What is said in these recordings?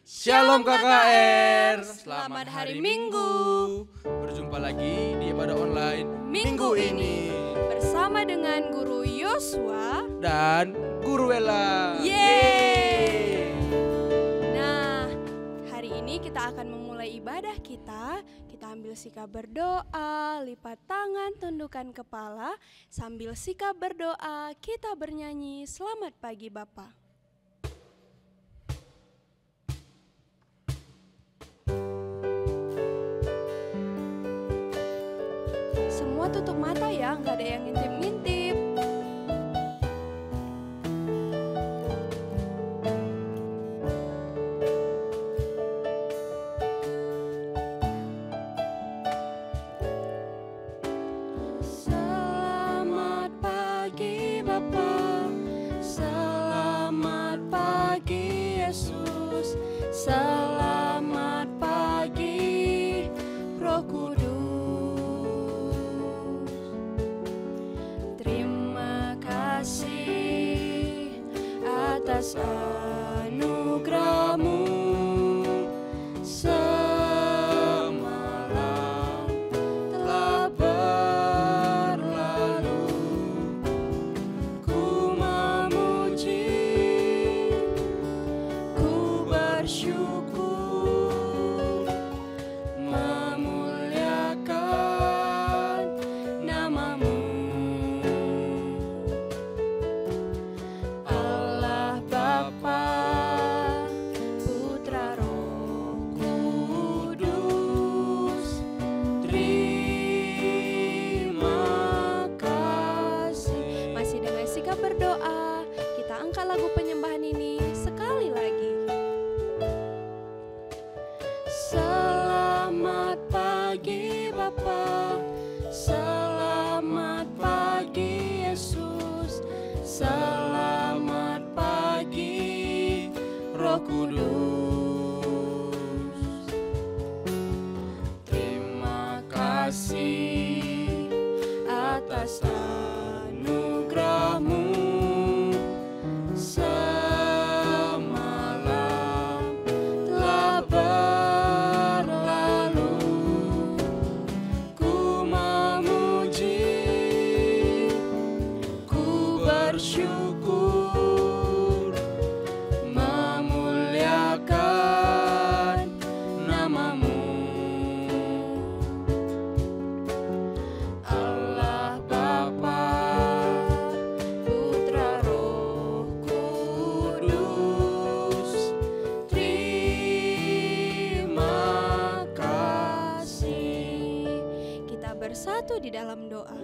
Shalom KKR, selamat hari Minggu. Berjumpa lagi di Ibadah Online Minggu ini bersama dengan Guru Yosua dan Guru Ella. Yeay! Nah, hari ini kita akan memulai ibadah kita. Kita ambil sikap berdoa, lipat tangan, tundukkan kepala. Sambil sikap berdoa, kita bernyanyi Selamat Pagi Bapa. Semua tutup mata ya, nggak ada yang ngintip-ngintip. Selamat pagi Bapa, selamat pagi Yesus, selamat pagi Roh Kudus. Atas anugerah-Mu semalam telah berlalu, ku memuji, ku bersyukur, memuliakan nama-Mu. Berdoa, kita angkat lagu penyembahan ini sekali lagi. Selamat pagi Bapa, selamat pagi Yesus, selamat pagi Roh Kudus. Terima kasih atas anugerah-Mu semalam telah berlalu, ku memuji, ku bersyukur, memuliakan nama-Mu. Allah Bapa, Putra, Roh Kudus, terima kasih. Kita bersatu di dalam doa.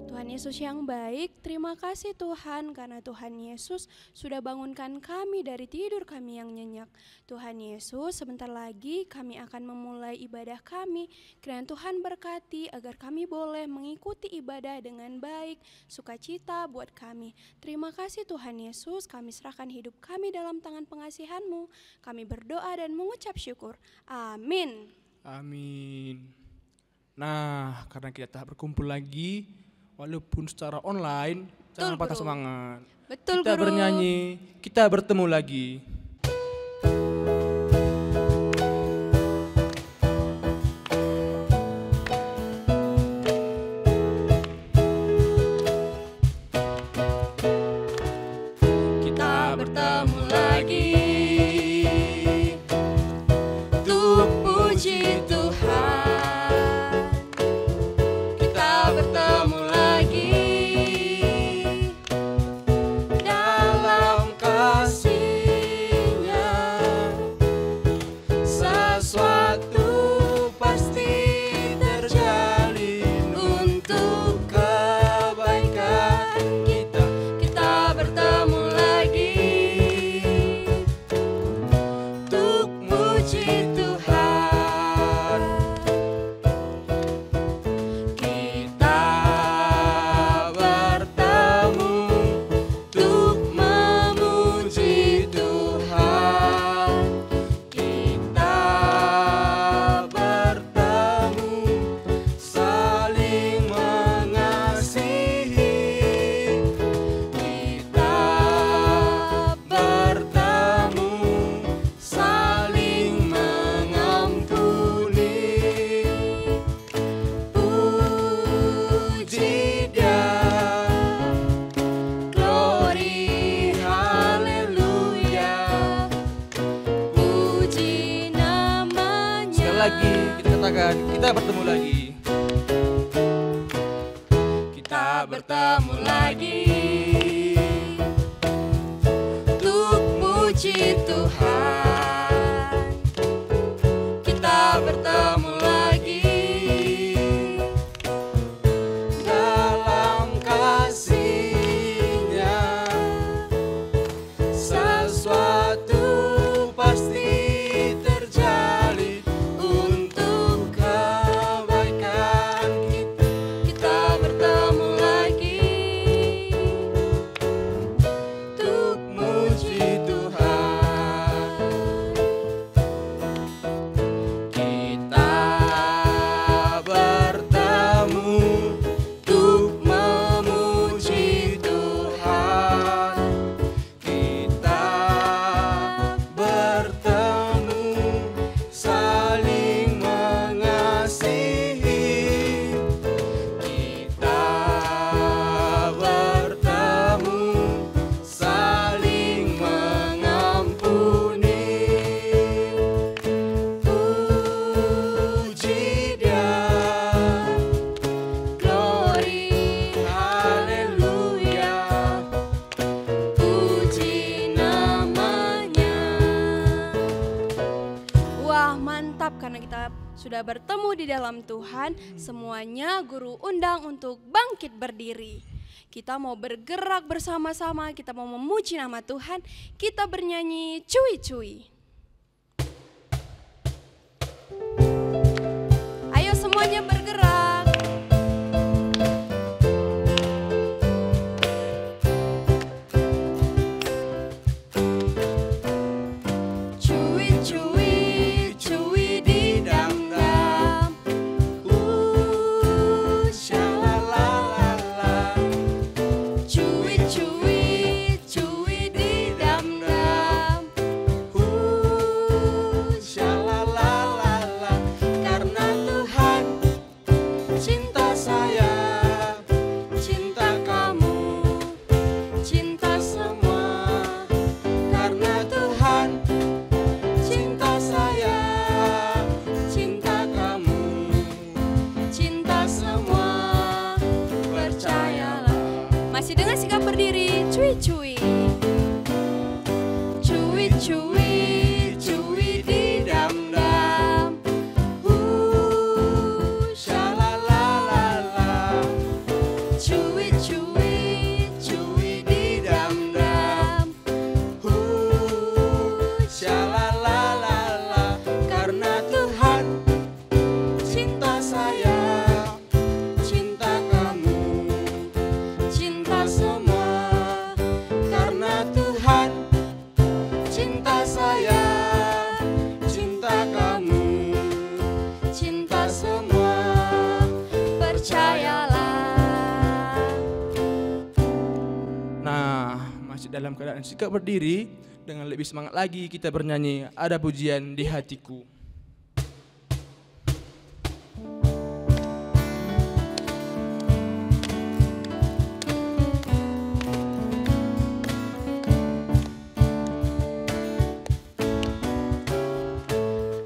Tuhan Yesus yang baik, terima kasih Tuhan karena Tuhan Yesus sudah bangunkan kami dari tidur kami yang nyenyak. Tuhan Yesus, sebentar lagi kami akan memulai ibadah kami. Kiranya Tuhan berkati agar kami boleh mengikuti ibadah dengan baik, sukacita buat kami. Terima kasih Tuhan Yesus, kami serahkan hidup kami dalam tangan pengasihan-Mu. Kami berdoa dan mengucap syukur. Amin. Amin. Nah, karena kita tak berkumpul lagi, walaupun secara online, jangan patah semangat. Betul, kita Guru. bernyanyi, kita bertemu lagi. Kita bertemu lagi untuk puji Tuhan. Bertemu lagi dalam kasih-Nya, sesuatu pasti terjalin untuk kebaikan kita. Kita bertemu lagi lagi. Kita katakan, kita bertemu lagi. Kita bertemu lagi untuk puji Tuhan. Kita bertemu lagi dalam kasih-Nya. Sesuatu pasti terjadi untuk kebaikan kita. kita bertemu lagi untuk Muji Tuhan. Kita bertemu untuk memuji Tuhan. Kita bertemu saling mengasihi. Kita bertemu saling mengampuni. Puji Dia, glory, haleluya. puji namanya. Wah, mantap karena kita sudah bertemu di dalam Tuhan. Semuanya guru undang untuk bangkit berdiri. Kita mau bergerak bersama-sama, kita mau memuji nama Tuhan. Kita bernyanyi cuy-cuy. Ayo semuanya bergerak. Cuy-cuy, cuy di dam-dam. Shalalalala. Cuy-cuy, cuy di dam-dam. Shalalalala. Karena Tuhan cinta saya, cinta kamu, cinta semua. Karena Tuhan cinta saya, cinta kamu, Cinta semua, percayalah. Masih dengan sikap berdiri, cuy-cuy. Cuy-cuy, cuy di dam-dam. Shalalalala. Cuy-cuy, cuy di dam-dam. Shalalalala. Karena Tuhan cinta saya, cinta kamu, Cinta semua. Karena Tuhan cinta saya, cinta kamu, cinta semua. percayalah. Nah, masih dalam keadaan sikap berdiri, dengan lebih semangat lagi kita bernyanyi Ada Pujian di Hatiku.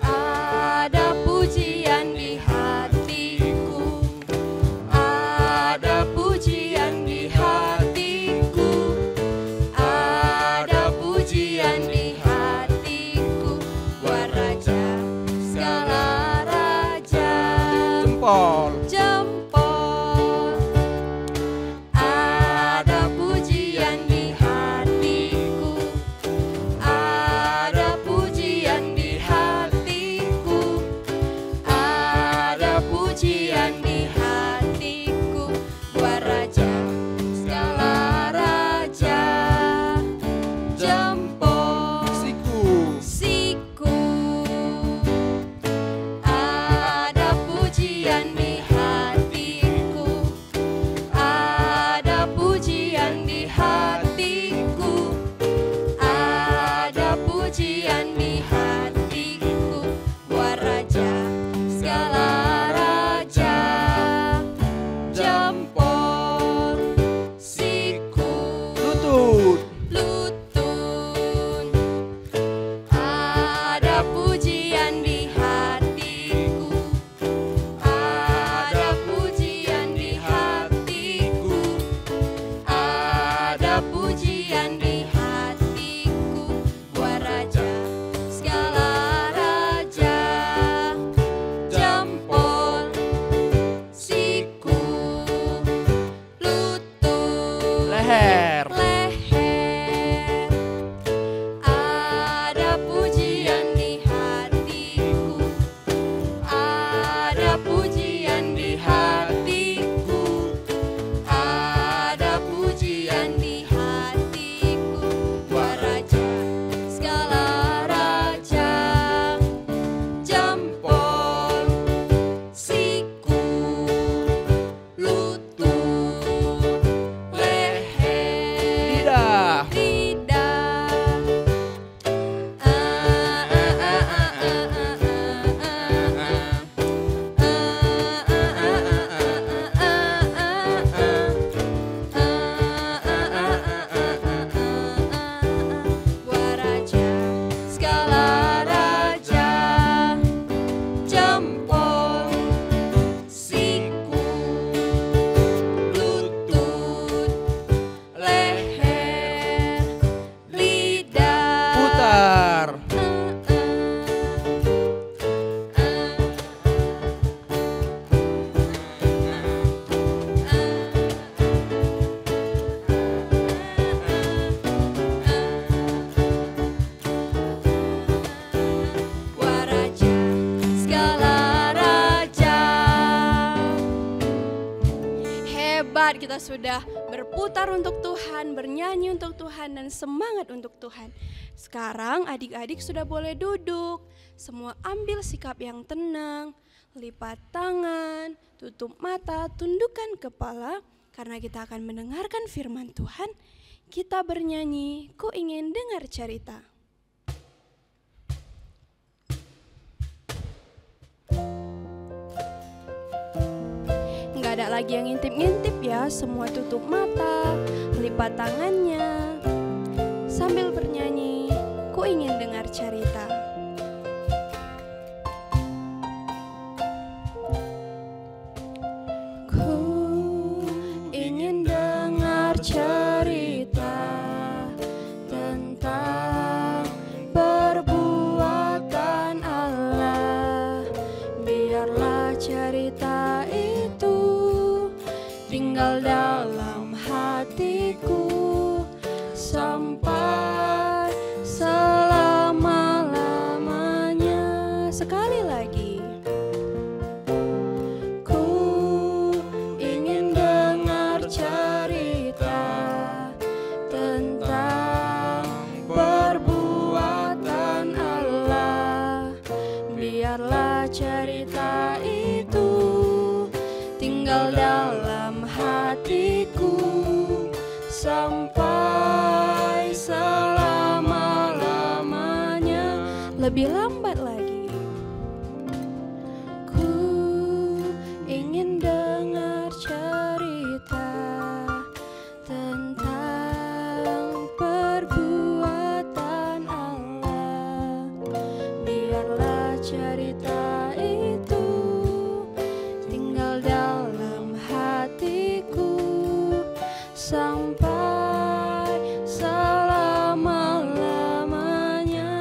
Ada pujian di hatiku, ada pujian di hatiku, ada pujian di hatiku, buat Raja kita sudah berputar untuk Tuhan, bernyanyi untuk Tuhan, dan semangat untuk Tuhan. Sekarang adik-adik sudah boleh duduk. Semua ambil sikap yang tenang, lipat tangan, tutup mata, tundukkan kepala, karena kita akan mendengarkan firman Tuhan. Kita bernyanyi, ku ingin dengar cerita. Nggak ada lagi yang ngintip-ngintip ya, semua tutup mata, lipat tangannya, sambil bernyanyi, ku ingin dengar cerita. Ku ingin dengar cerita tentang perbuatan Allah. Biarlah cerita itu tinggal dalam hatiku sampai selama-lamanya. Sekali lagi. Ku ingin dengar cerita tentang perbuatan Allah. Biarlah cerita itu tinggal dalam hatiku sampai selama-lamanya. Lebih lambat lagi. Ku ingin dengar cerita tentang perbuatan Allah. Biarlah cerita itu tinggal dalam hatiku sampai selama-lamanya.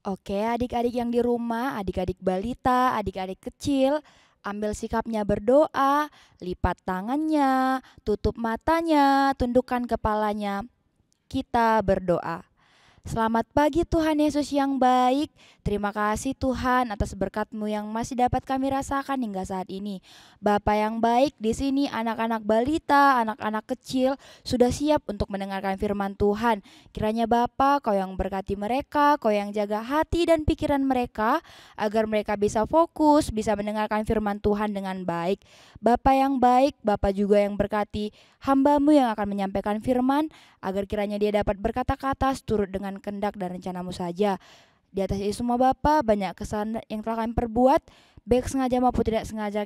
Oke, adik-adik yang di rumah, adik-adik balita, adik-adik kecil, ambil sikapnya berdoa, lipat tangannya, tutup matanya, tundukkan kepalanya. Kita berdoa. Selamat pagi Tuhan Yesus yang baik. Terima kasih Tuhan atas berkat-Mu yang masih dapat kami rasakan hingga saat ini. Bapa yang baik, di sini anak-anak balita, anak-anak kecil sudah siap untuk mendengarkan firman Tuhan. Kiranya Bapa, Kau yang berkati mereka, Kau yang jaga hati dan pikiran mereka, agar mereka bisa fokus, bisa mendengarkan firman Tuhan dengan baik. Bapa yang baik, Bapa juga yang berkati hamba-Mu yang akan menyampaikan firman, agar kiranya dia dapat berkata-kata turut dengan kehendak dan rencana-Mu saja. Di atas itu semua Bapa, banyak kesalahan yang telah kami perbuat, baik sengaja maupun tidak sengaja,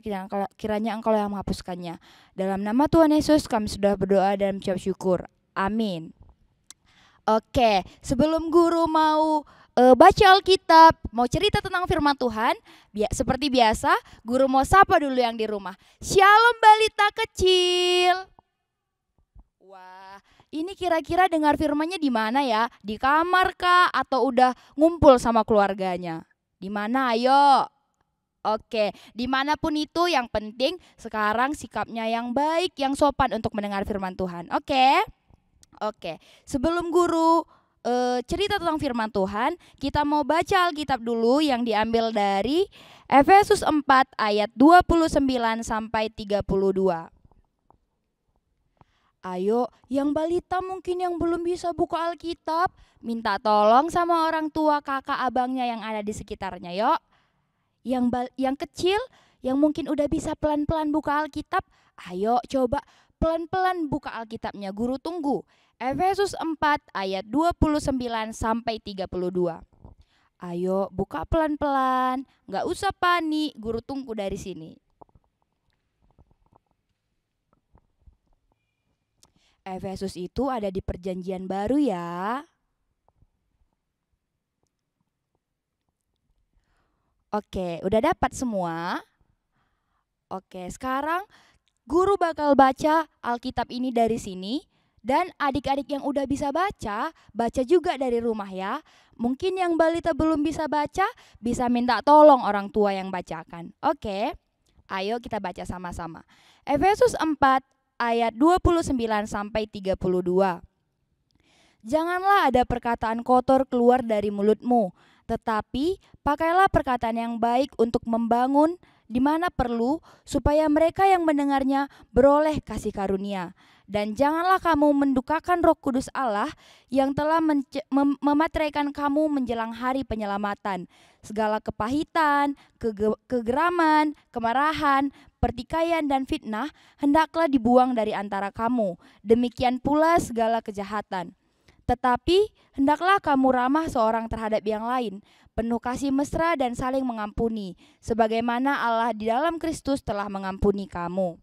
kiranya Engkau yang menghapuskannya. Dalam nama Tuhan Yesus kami sudah berdoa dan mengucap syukur. Amin. Oke, sebelum guru mau baca Alkitab, mau cerita tentang firman Tuhan, seperti biasa, guru mau sapa dulu yang di rumah. Shalom balita kecil. Wah, ini kira-kira dengar firmannya di mana ya? Di kamar kah? Atau udah ngumpul sama keluarganya? Di mana? Ayo. Oke, dimanapun itu yang penting sekarang sikapnya yang baik, yang sopan untuk mendengar firman Tuhan. Oke. Sebelum guru cerita tentang firman Tuhan, kita mau baca Alkitab dulu yang diambil dari Efesus 4 ayat 29 sampai 32. Ayo, yang balita mungkin yang belum bisa buka Alkitab, minta tolong sama orang tua, kakak, abangnya yang ada di sekitarnya, yuk. Yang kecil, yang mungkin udah bisa pelan-pelan buka Alkitab, ayo coba pelan-pelan buka Alkitabnya, guru tunggu. Efesus 4 ayat 29 sampai 32. Ayo buka pelan-pelan, gak usah panik, guru tunggu dari sini. Efesus itu ada di Perjanjian Baru ya. Oke, udah dapat semua? Oke, sekarang guru bakal baca Alkitab ini dari sini. Dan adik-adik yang udah bisa baca juga dari rumah ya. Mungkin yang balita belum bisa baca, bisa minta tolong orang tua yang bacakan. Oke, ayo kita baca sama-sama. Efesus 4 ayat 29 sampai 32. Janganlah ada perkataan kotor keluar dari mulutmu, Tetapi pakailah perkataan yang baik untuk membangun di mana perlu, supaya mereka yang mendengarnya beroleh kasih karunia. Dan janganlah kamu mendukakan Roh Kudus Allah yang telah memateraikan kamu menjelang hari penyelamatan. Segala kepahitan, kegeraman, kemarahan, pertikaian dan fitnah hendaklah dibuang dari antara kamu. Demikian pula segala kejahatan. Tetapi hendaklah kamu ramah seorang terhadap yang lain, penuh kasih mesra dan saling mengampuni, sebagaimana Allah di dalam Kristus telah mengampuni kamu.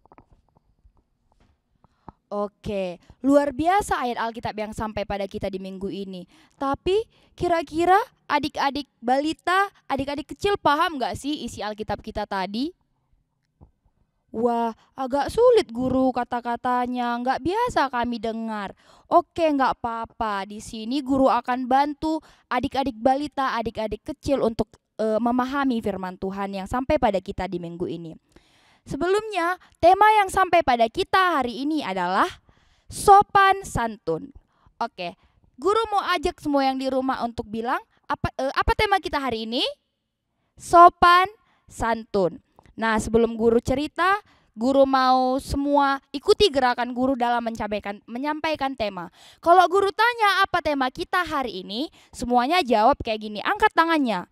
Oke, luar biasa ayat Alkitab yang sampai pada kita di minggu ini. Tapi kira-kira adik-adik balita, adik-adik kecil paham gak sih isi Alkitab kita tadi? Wah, agak sulit guru kata-katanya, nggak biasa kami dengar. Oke, nggak apa-apa. Di sini guru akan bantu adik-adik balita, adik-adik kecil untuk memahami firman Tuhan yang sampai pada kita di minggu ini. Sebelumnya, tema yang sampai pada kita hari ini adalah sopan santun. Oke, guru mau ajak semua yang di rumah untuk bilang apa tema kita hari ini? Sopan santun. Nah, sebelum guru cerita, guru mau semua ikuti gerakan guru dalam menyampaikan tema. Kalau guru tanya apa tema kita hari ini, semuanya jawab kayak gini, angkat tangannya.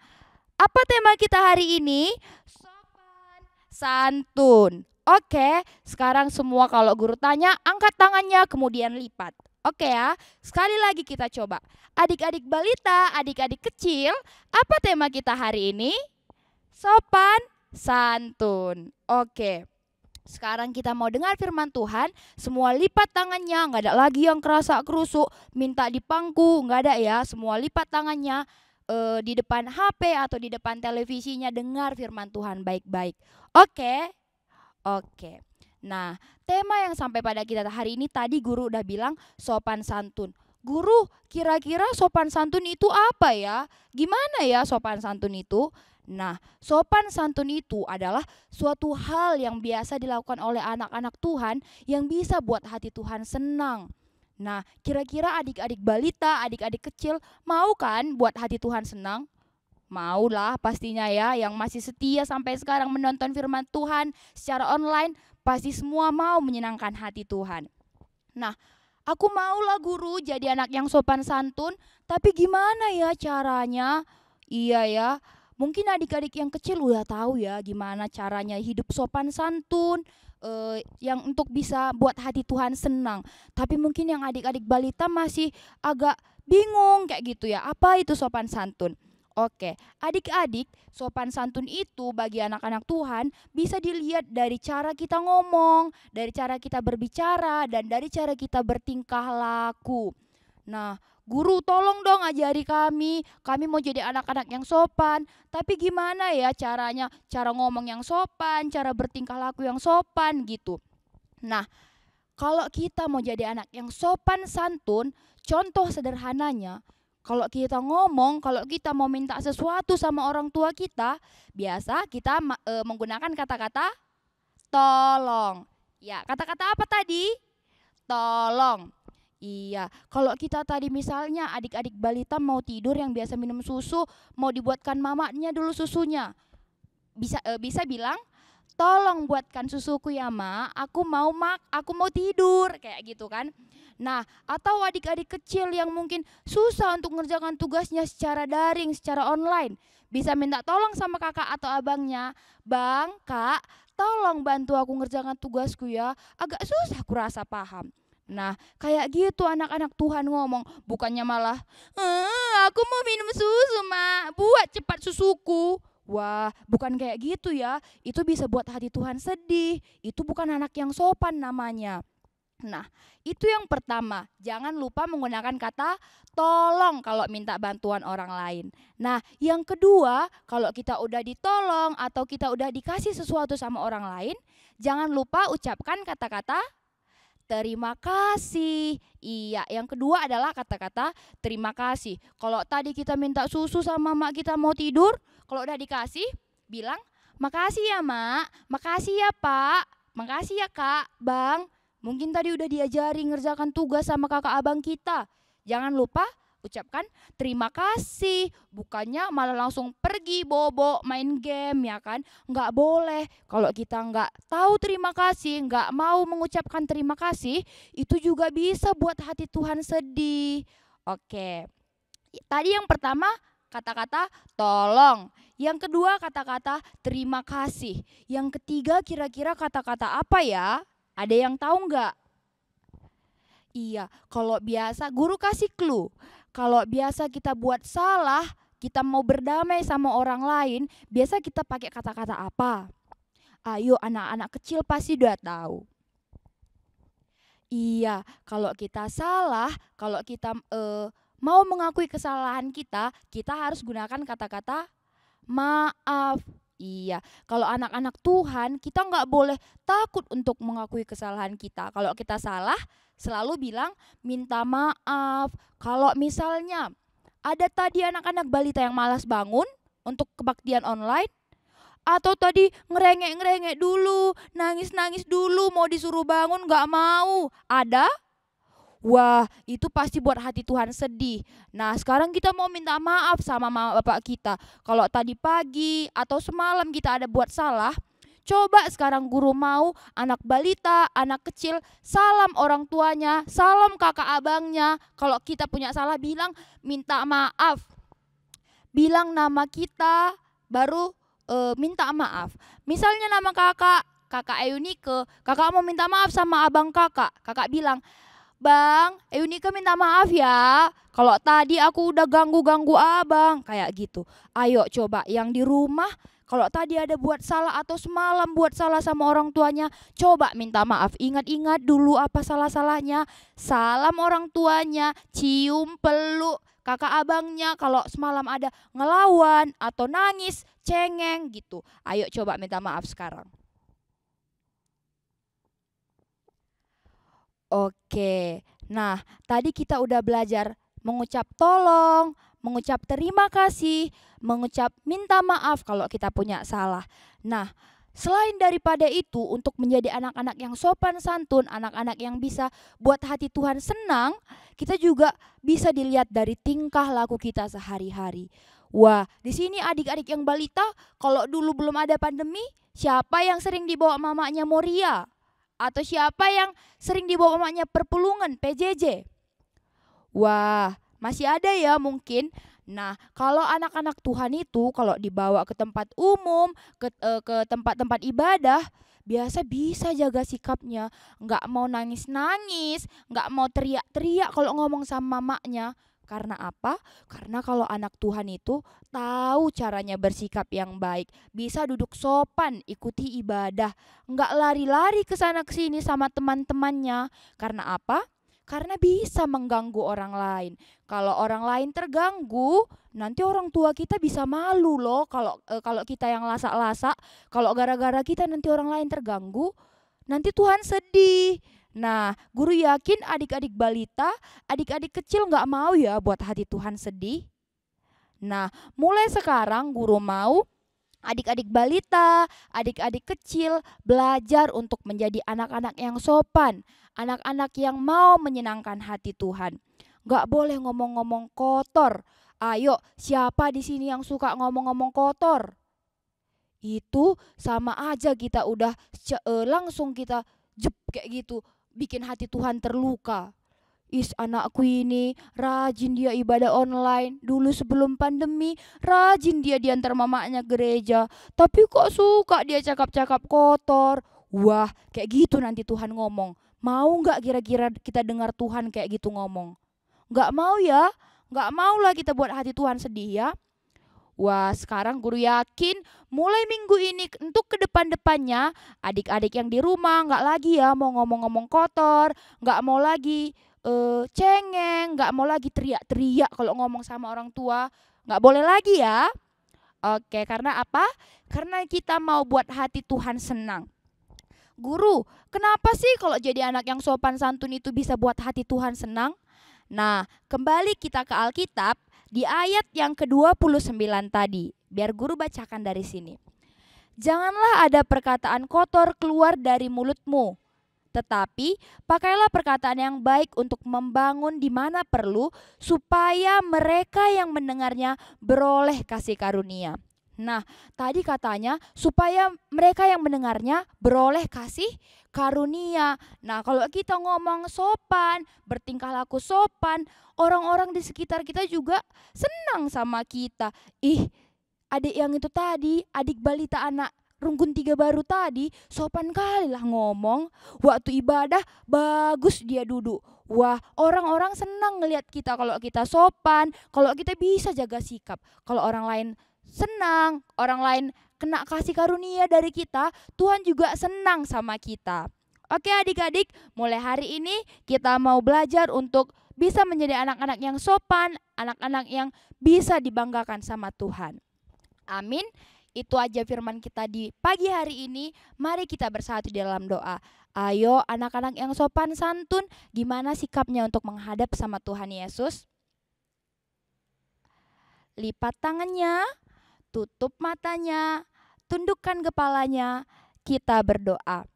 Apa tema kita hari ini? Sopan santun. Oke, sekarang semua kalau guru tanya, angkat tangannya kemudian lipat. Oke ya, sekali lagi kita coba. Adik-adik balita, adik-adik kecil, apa tema kita hari ini? Sopan santun. Oke, sekarang kita mau dengar firman Tuhan. Semua lipat tangannya, nggak ada lagi yang kerasa kerusuk, minta dipangku, nggak ada ya. Semua lipat tangannya di depan HP atau di depan televisinya, dengar firman Tuhan baik-baik. Oke. Nah, tema yang sampai pada kita hari ini tadi guru udah bilang sopan santun. Guru, kira-kira sopan santun itu apa ya? Gimana ya sopan santun itu? Nah, sopan santun itu adalah suatu hal yang biasa dilakukan oleh anak-anak Tuhan yang bisa buat hati Tuhan senang. Nah, kira-kira adik-adik balita, adik-adik kecil mau kan buat hati Tuhan senang? Maulah pastinya ya, yang masih setia sampai sekarang menonton firman Tuhan secara online, pasti semua mau menyenangkan hati Tuhan. Nah, aku maulah guru jadi anak yang sopan santun, tapi gimana ya caranya? Iya ya, mungkin adik-adik yang kecil udah tahu ya gimana caranya hidup sopan santun, yang untuk bisa buat hati Tuhan senang. Tapi mungkin yang adik-adik balita masih agak bingung kayak gitu ya, apa itu sopan santun? Oke, adik-adik, sopan santun itu bagi anak-anak Tuhan bisa dilihat dari cara kita ngomong, dari cara kita berbicara, dan dari cara kita bertingkah laku. Nah, guru tolong dong ajari kami mau jadi anak-anak yang sopan. Tapi gimana ya caranya, cara ngomong yang sopan, cara bertingkah laku yang sopan gitu. Nah, kalau kita mau jadi anak yang sopan santun, contoh sederhananya, kalau kita ngomong, kalau kita mau minta sesuatu sama orang tua kita, biasa kita menggunakan kata-kata tolong. Ya, kata-kata apa tadi? Tolong. Iya, kalau kita tadi misalnya adik-adik balita mau tidur yang biasa minum susu, mau dibuatkan mamanya dulu susunya. Bisa bilang, tolong buatkan susuku ya Ma, aku mau tidur, kayak gitu kan. Nah, atau adik-adik kecil yang mungkin susah untuk mengerjakan tugasnya secara daring, secara online, bisa minta tolong sama kakak atau abangnya, Bang, Kak, tolong bantu aku ngerjakan tugasku ya, agak susah aku rasa paham. Nah, kayak gitu anak-anak Tuhan ngomong, bukannya malah, aku mau minum susu Ma, buat cepat susuku. Wah, bukan kayak gitu ya, itu bisa buat hati Tuhan sedih, itu bukan anak yang sopan namanya. Nah, itu yang pertama, jangan lupa menggunakan kata tolong kalau minta bantuan orang lain. Nah, yang kedua, kalau kita udah ditolong atau kita udah dikasih sesuatu sama orang lain, jangan lupa ucapkan kata-kata terima kasih. Iya, yang kedua adalah kata-kata terima kasih. Kalau tadi kita minta susu sama mak kita mau tidur, kalau udah dikasih, bilang makasih ya Mak, makasih ya Pak, makasih ya Kak, Bang. Mungkin tadi udah diajari ngerjakan tugas sama kakak abang kita. Jangan lupa ucapkan terima kasih, bukannya malah langsung pergi bobo main game ya kan. Nggak boleh. Kalau kita nggak tahu terima kasih, nggak mau mengucapkan terima kasih, itu juga bisa buat hati Tuhan sedih. Oke, tadi yang pertama kata-kata tolong, yang kedua kata-kata terima kasih, yang ketiga kira-kira kata-kata apa ya? Ada yang tahu nggak? Iya, kalau biasa guru kasih clue. Kalau biasa kita buat salah, kita mau berdamai sama orang lain, biasa kita pakai kata-kata apa? Ayo, anak-anak kecil pasti udah tahu. Iya, kalau kita salah, kalau kita mau mengakui kesalahan kita harus gunakan kata-kata maaf. Iya, kalau anak-anak Tuhan, kita nggak boleh takut untuk mengakui kesalahan kita. Kalau kita salah, selalu bilang minta maaf. Kalau misalnya ada tadi anak-anak balita yang malas bangun untuk kebaktian online, atau tadi ngerengek-ngerengek dulu, nangis-nangis dulu, mau disuruh bangun nggak mau, ada? Wah, itu pasti buat hati Tuhan sedih. Nah, sekarang kita mau minta maaf sama mama bapak kita. Kalau tadi pagi atau semalam kita ada buat salah, coba sekarang guru mau anak balita, anak kecil, salam orang tuanya, salam kakak abangnya. Kalau kita punya salah bilang minta maaf. Bilang nama kita, baru minta maaf. Misalnya nama kakak Eunike, kakak mau minta maaf sama abang kakak. Kakak bilang, Bang, Eunike minta maaf ya, kalau tadi aku udah ganggu-ganggu abang, kayak gitu. Ayo coba yang di rumah, kalau tadi ada buat salah atau semalam buat salah sama orang tuanya, coba minta maaf. Ingat-ingat dulu apa salah-salahnya, salam orang tuanya, cium, peluk kakak abangnya. Kalau semalam ada ngelawan atau nangis, cengeng gitu. Ayo coba minta maaf sekarang. Oke, nah tadi kita udah belajar mengucap tolong, mengucap terima kasih, mengucap minta maaf kalau kita punya salah. Nah, selain daripada itu, untuk menjadi anak-anak yang sopan santun, anak-anak yang bisa buat hati Tuhan senang, kita juga bisa dilihat dari tingkah laku kita sehari-hari. Wah, di sini adik-adik yang balita, kalau dulu belum ada pandemi, siapa yang sering dibawa mamanya Moria? Atau siapa yang sering dibawa mamanya perpulungan, PJJ? Wah, masih ada ya mungkin. Nah, kalau anak-anak Tuhan itu kalau dibawa ke tempat umum, ke tempat-tempat ibadah, biasa bisa jaga sikapnya. Nggak mau nangis-nangis, nggak mau teriak-teriak kalau ngomong sama mamanya. Karena apa? Karena kalau anak Tuhan itu tahu caranya bersikap yang baik, bisa duduk sopan, ikuti ibadah, nggak lari-lari ke sana ke sini sama teman-temannya. Karena apa? Karena bisa mengganggu orang lain. Kalau orang lain terganggu, nanti orang tua kita bisa malu loh. Kalau kita yang lasak-lasak, kalau gara-gara kita nanti orang lain terganggu, nanti Tuhan sedih. Nah, guru yakin adik-adik balita, adik-adik kecil nggak mau ya buat hati Tuhan sedih. Nah, mulai sekarang guru mau adik-adik balita, adik-adik kecil belajar untuk menjadi anak-anak yang sopan, anak-anak yang mau menyenangkan hati Tuhan. Nggak boleh ngomong-ngomong kotor. Ayo, siapa di sini yang suka ngomong-ngomong kotor? Itu sama aja kita udah langsung kita jep kayak gitu, bikin hati Tuhan terluka. Anakku ini rajin dia ibadah online. Dulu sebelum pandemi rajin dia diantar mamanya gereja, tapi kok suka dia cakap-cakap kotor. Wah, kayak gitu nanti Tuhan ngomong. Mau gak kira-kira kita dengar Tuhan kayak gitu ngomong? Gak mau ya? Gak mau lah kita buat hati Tuhan sedih ya. Wah, sekarang guru yakin mulai minggu ini untuk ke depan-depannya, adik-adik yang di rumah gak lagi ya mau ngomong-ngomong kotor, gak mau lagi cengeng, gak mau lagi teriak-teriak kalau ngomong sama orang tua. Gak boleh lagi ya. Oke, karena apa? Karena kita mau buat hati Tuhan senang. Guru, kenapa sih kalau jadi anak yang sopan santun itu bisa buat hati Tuhan senang? Nah, kembali kita ke Alkitab di ayat yang ke-29 tadi. Biar guru bacakan dari sini. Janganlah ada perkataan kotor keluar dari mulutmu. Tetapi pakailah perkataan yang baik untuk membangun di mana perlu, supaya mereka yang mendengarnya beroleh kasih karunia. Nah, tadi katanya supaya mereka yang mendengarnya beroleh kasih karunia. Nah, kalau kita ngomong sopan, bertingkah laku sopan, orang-orang di sekitar kita juga senang sama kita. Ih, adik yang itu tadi, adik balita anak Rungkun 3 baru tadi, sopan kali lah ngomong. Waktu ibadah bagus dia duduk. Wah, orang-orang senang ngelihat kita kalau kita sopan, kalau kita bisa jaga sikap. Kalau orang lain senang, orang lain kena kasih karunia dari kita, Tuhan juga senang sama kita. Oke adik-adik, mulai hari ini kita mau belajar untuk bisa menjadi anak-anak yang sopan, anak-anak yang bisa dibanggakan sama Tuhan. Amin. Itu aja firman kita di pagi hari ini. Mari kita bersatu di dalam doa. Ayo anak-anak yang sopan santun, gimana sikapnya untuk menghadap sama Tuhan Yesus? Lipat tangannya, tutup matanya, tundukkan kepalanya, kita berdoa.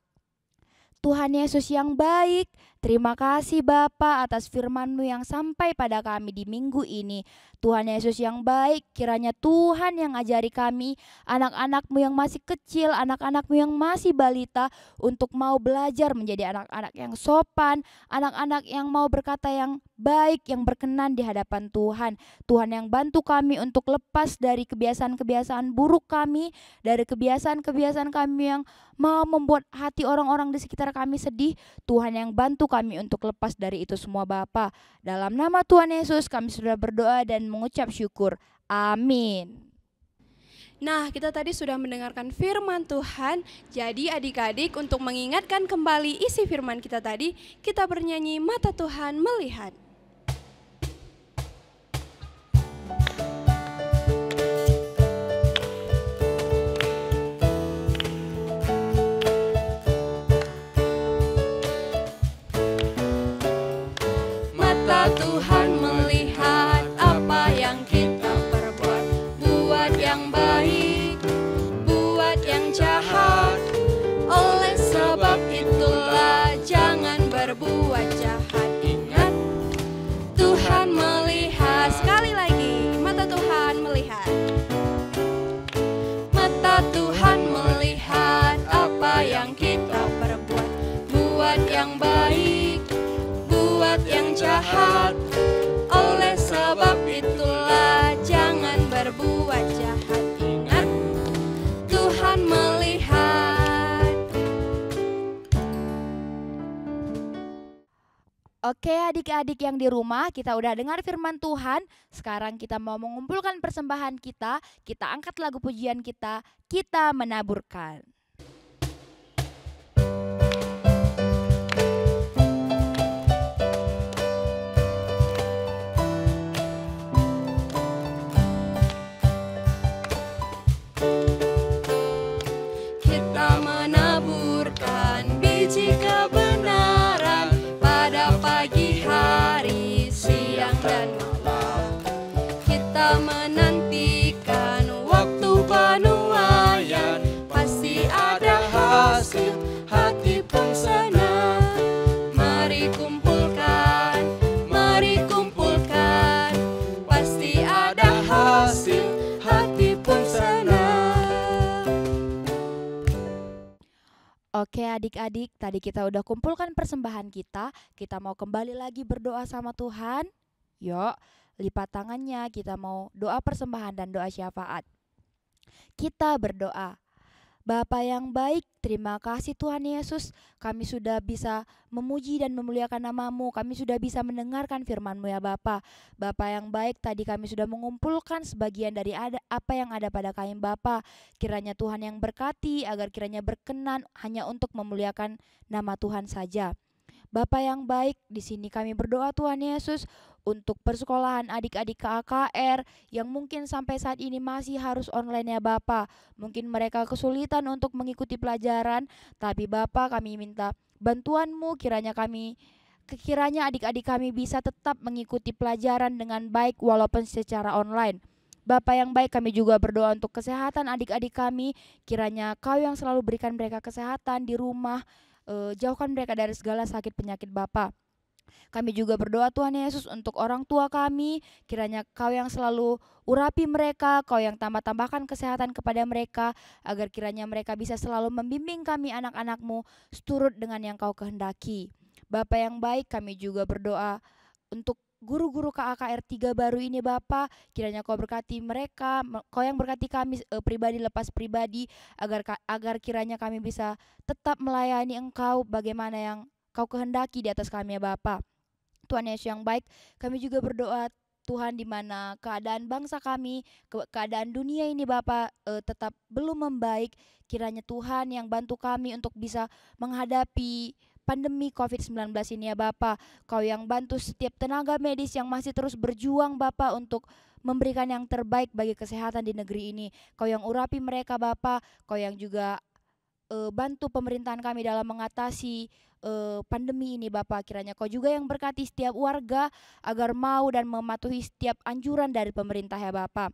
Tuhan Yesus yang baik, terima kasih Bapa atas firman-Mu yang sampai pada kami di minggu ini. Tuhan Yesus yang baik, kiranya Tuhan yang ajari kami, anak-anak-Mu yang masih kecil, anak-anak-Mu yang masih balita, untuk mau belajar menjadi anak-anak yang sopan, anak-anak yang mau berkata yang baik, yang berkenan di hadapan Tuhan. Tuhan yang bantu kami untuk lepas dari kebiasaan-kebiasaan buruk kami, dari kebiasaan-kebiasaan kami yang mau membuat hati orang-orang di sekitar kami sedih. Tuhan yang bantu kami untuk lepas dari itu semua Bapa. Dalam nama Tuhan Yesus kami sudah berdoa dan mengucap syukur. Amin. Nah, kita tadi sudah mendengarkan firman Tuhan. Jadi adik-adik, untuk mengingatkan kembali isi firman kita tadi, kita bernyanyi Mata Tuhan Melihat. Mata Tuhan melihat apa yang kita perbuat, buat yang baik, buat yang jahat. Oleh sebab itulah jangan berbuat jahat. Ingat, Tuhan melihat. Sekali lagi, mata Tuhan melihat. Mata Tuhan melihat apa yang kita perbuat, buat yang baik, buat yang jahat. Oleh sebab itulah jangan berbuat jahat. Ingat, Tuhan melihat. Oke adik-adik yang di rumah, kita udah dengar firman Tuhan. Sekarang kita mau mengumpulkan persembahan kita. Kita angkat lagu pujian kita menaburkan. Kita menaburkan biji kebenaran pada pagi hari, siang dan malam. Kita menantikan waktu penuaian, pasti ada hasil, hati pun senang. Mari kumpulkan, pasti ada hasil, hati pun senang. Oke adik-adik, tadi kita udah kumpulkan persembahan kita. Kita mau kembali lagi berdoa sama Tuhan. Yuk, lipat tangannya, kita mau doa persembahan dan doa syafaat. Kita berdoa. Bapa yang baik, terima kasih Tuhan Yesus. Kami sudah bisa memuji dan memuliakan nama-Mu. Kami sudah bisa mendengarkan firman-Mu ya Bapa. Bapa yang baik, tadi kami sudah mengumpulkan sebagian dari apa yang ada pada kami Bapa. Kiranya Tuhan yang berkati, agar kiranya berkenan hanya untuk memuliakan nama Tuhan saja. Bapa yang baik, di sini kami berdoa Tuhan Yesus untuk persekolahan adik-adik KKR yang mungkin sampai saat ini masih harus online ya Bapa. Mungkin mereka kesulitan untuk mengikuti pelajaran, tapi Bapa kami minta bantuan-Mu, kiranya adik-adik kami bisa tetap mengikuti pelajaran dengan baik walaupun secara online. Bapa yang baik, kami juga berdoa untuk kesehatan adik-adik kami, kiranya Kau yang selalu berikan mereka kesehatan di rumah, Jauhkan mereka dari segala sakit penyakit Bapa. Kami juga berdoa Tuhan Yesus untuk orang tua kami, kiranya Kau yang selalu urapi mereka, Kau yang tambah-tambahkan kesehatan kepada mereka, agar kiranya mereka bisa selalu membimbing kami anak-anak-Mu seturut dengan yang Kau kehendaki. Bapa yang baik, kami juga berdoa untuk guru-guru KAKR 3 baru ini Bapa, kiranya Kau berkati mereka, Kau yang berkati kami pribadi lepas pribadi, agar kiranya kami bisa tetap melayani Engkau bagaimana yang Kau kehendaki di atas kami ya Bapa. Tuhan Yesus yang baik, kami juga berdoa Tuhan di mana keadaan bangsa kami, keadaan dunia ini Bapa tetap belum membaik, kiranya Tuhan yang bantu kami untuk bisa menghadapi pandemi COVID-19 ini ya Bapa. Kau yang bantu setiap tenaga medis yang masih terus berjuang Bapa untuk memberikan yang terbaik bagi kesehatan di negeri ini. Kau yang urapi mereka Bapa, Kau yang juga bantu pemerintahan kami dalam mengatasi pandemi ini Bapa. Kiranya Kau juga yang berkati setiap warga agar mau dan mematuhi setiap anjuran dari pemerintah ya Bapa.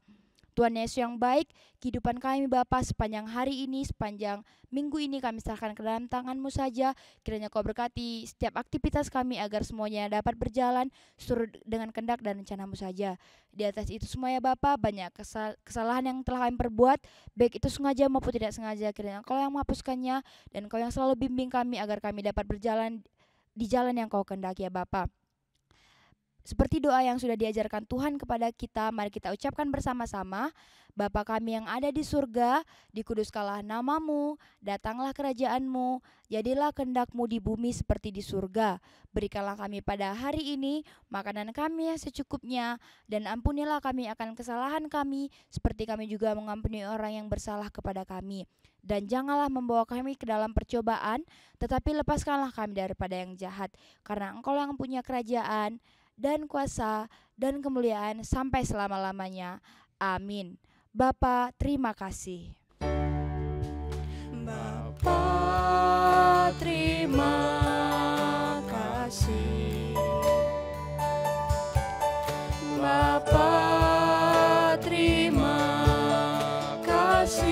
Tuhan Yesus yang baik, kehidupan kami Bapa sepanjang hari ini, sepanjang minggu ini kami serahkan ke dalam tangan-Mu saja. Kiranya Kau berkati setiap aktivitas kami agar semuanya dapat berjalan seturut dengan kehendak dan rencana-Mu saja. Di atas itu semua ya Bapa, banyak kesalahan yang telah kami perbuat, baik itu sengaja maupun tidak sengaja. Kiranya Kau yang menghapuskannya dan Kau yang selalu bimbing kami agar kami dapat berjalan di jalan yang Kau kehendaki ya Bapa. Seperti doa yang sudah diajarkan Tuhan kepada kita, mari kita ucapkan bersama-sama. Bapa kami yang ada di surga, dikuduskanlah nama-Mu, datanglah kerajaan-Mu, jadilah kehendak-Mu di bumi seperti di surga. Berikanlah kami pada hari ini makanan kami yang secukupnya, dan ampunilah kami akan kesalahan kami, seperti kami juga mengampuni orang yang bersalah kepada kami. Dan janganlah membawa kami ke dalam percobaan, tetapi lepaskanlah kami daripada yang jahat, karena Engkau yang punya kerajaan, dan kuasa, dan kemuliaan sampai selama-lamanya. Amin. Bapa, terima kasih. Bapa, terima kasih. Bapa, terima kasih.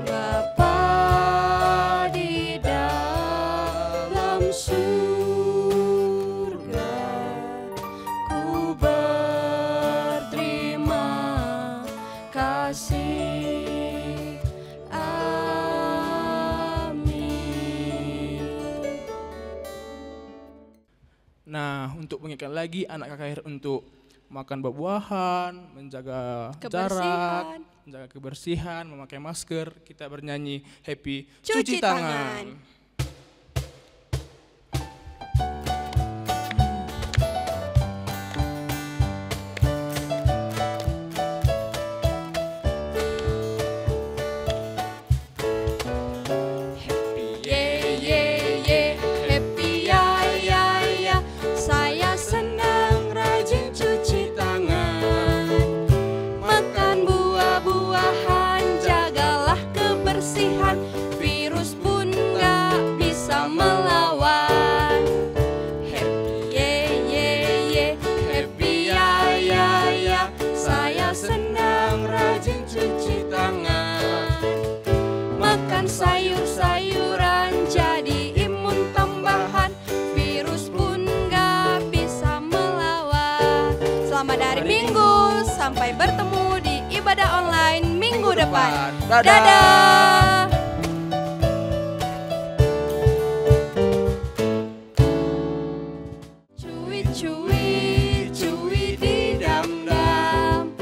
Bapa di dalam surga, kasih. Amin. Nah, untuk mengingatkan lagi anak KKR untuk makan buah-buahan, menjaga jarak, menjaga kebersihan, memakai masker, kita bernyanyi Happy Cuci Tangan. Sayur-sayuran jadi imun tambahan, virus pun gak bisa melawan. Selamat hari Minggu, sampai bertemu di ibadah online minggu depan. Dadah. Cuit-cuit, cuit di dam-dam.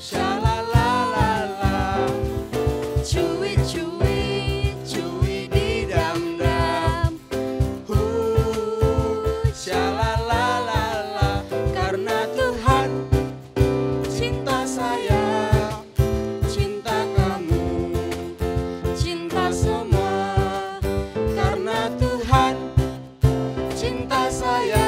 Shalalalala. Cuit-cuit, cuit di dam-dam. Shalalalala. Karena Tuhan cinta saya, cinta kamu, cinta semua. Karena Tuhan cinta saya.